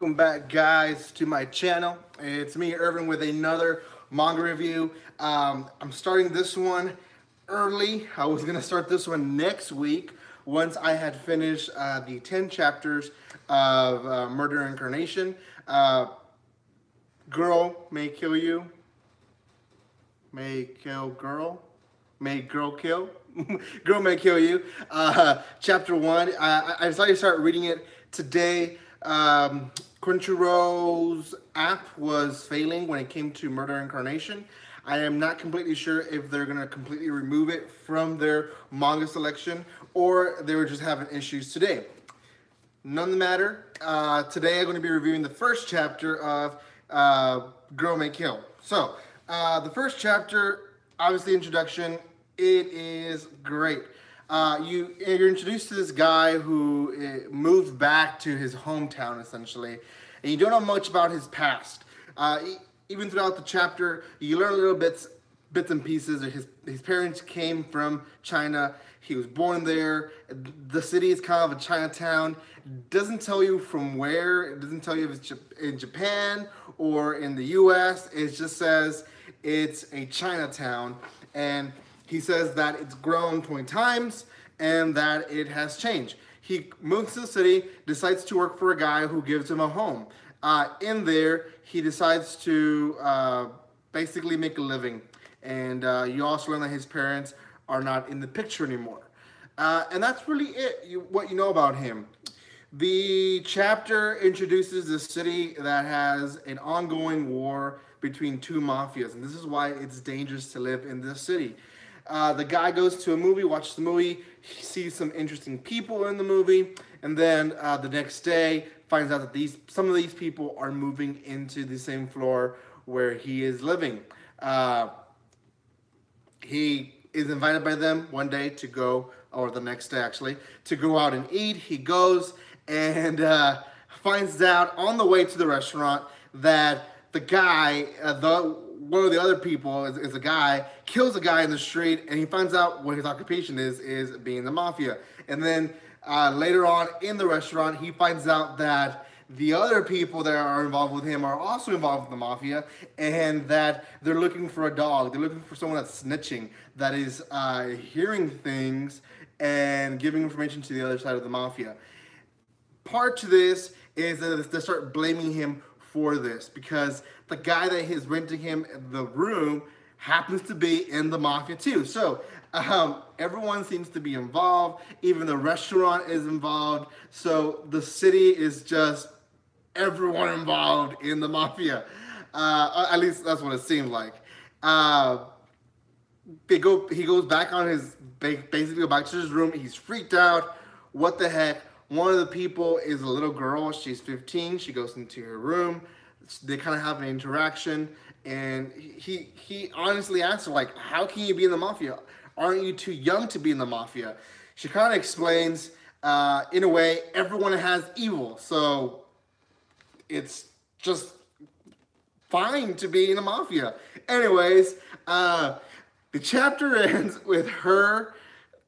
Welcome back, guys, to my channel. It's me, Irvin, with another manga review. I'm starting this one early. I was going to start this one next week once I had finished the 10 chapters of Murder Incarnation. Girl may kill you. May kill girl. May girl kill. Girl may kill you. Chapter 1. I decided to start reading it today. Crunchyroll's app was failing when it came to Murder Incarnation. I am not completely sure if they're going to completely remove it from their manga selection or they were just having issues today. None matter. Today I'm going to be reviewing the first chapter of Girl May Kill. So, the first chapter, obviously introduction, it is great. You're introduced to this guy who moved back to his hometown, essentially, and you don't know much about his past. Even throughout the chapter, you learn little bits and pieces. His parents came from China. He was born there. The city is kind of a Chinatown. Doesn't tell you from where. It doesn't tell you if it's in Japan or in the U.S. It just says it's a Chinatown, and he says that it's grown 20 times and that it has changed. He moves to the city, decides to work for a guy who gives him a home. In there, he decides to basically make a living. And you also learn that his parents are not in the picture anymore. And that's really it, what you know about him. The chapter introduces the city that has an ongoing war between two mafias. And this is why it's dangerous to live in this city. The guy goes to a movie, watches the movie, he sees some interesting people in the movie, and then the next day finds out that some of these people are moving into the same floor where he is living. He is invited by them one day to go, or the next day actually, to go out and eat. He goes and finds out on the way to the restaurant that the guy, one of the other people is a guy, kills a guy in the street, and he finds out what his occupation is being the mafia. And then later on in the restaurant, he finds out that the other people that are involved with him are also involved with the mafia, and that they're looking for a dog. They're looking for someone that's snitching, that is hearing things and giving information to the other side of the mafia. Part to this is that they start blaming him for this because the guy that is renting him the room happens to be in the mafia too. So everyone seems to be involved. Even the restaurant is involved. So the city is just everyone involved in the mafia. At least that's what it seems like. He goes back on his, basically go back to his room. He's freaked out. What the heck? One of the people is a little girl. She's 15. She goes into her room. They kind of have an interaction, and he honestly asks her, like, how can you be in the mafia? Aren't you too young to be in the mafia? She kind of explains, in a way, everyone has evil, so it's just fine to be in the mafia. Anyways, the chapter ends with her,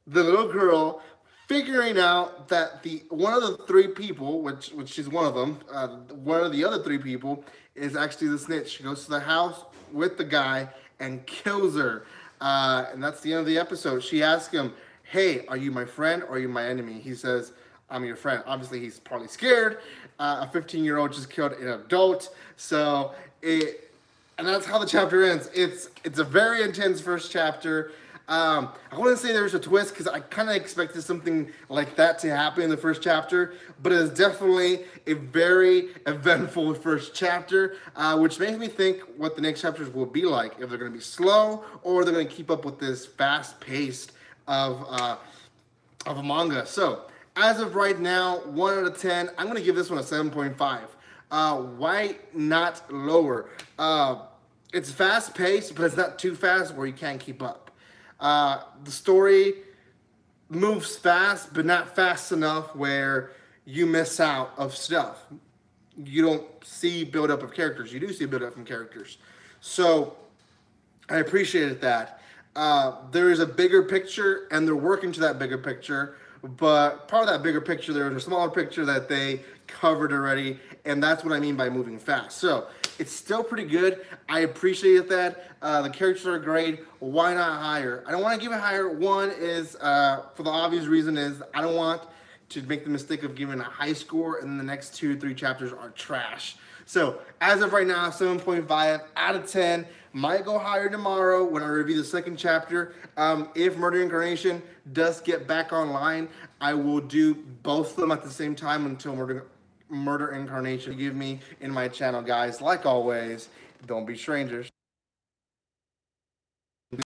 the little girl, figuring out that one of the three people, which is one of them, one of the other three people is actually the snitch. She goes to the house with the guy and kills her. And that's the end of the episode. She asks him, hey, are you my friend or are you my enemy? He says, I'm your friend. Obviously, he's probably scared. A 15-year-old just killed an adult. So, and that's how the chapter ends. It's a very intense first chapter. I wouldn't say there's a twist because I kind of expected something like that to happen in the first chapter, but it's definitely a very eventful first chapter, which makes me think what the next chapters will be like, if they're going to be slow or they're going to keep up with this fast pace of a manga. So, as of right now, 1 out of 10, I'm going to give this one a 7.5. Why not lower? It's fast paced, but it's not too fast where you can't keep up. The story moves fast, but not fast enough where you miss out of stuff. You don't see build-up of characters. You do see build-up from characters. So, I appreciated that. There is a bigger picture, and they're working to that bigger picture, but part of that bigger picture, there was a smaller picture that they covered already, and that's what I mean by moving fast. So it's still pretty good. I appreciate that. The characters are great. Why not higher? I don't want to give it higher. One is, for the obvious reason is, I don't want to make the mistake of giving a high score and then the next 2 or 3 chapters are trash. So as of right now, 7.5 out of 10. Might go higher tomorrow when I review the second chapter. If Murder Incarnation does get back online, I will do both of them at the same time until Murder Incarnation give me in my channel, guys. Like always, don't be strangers.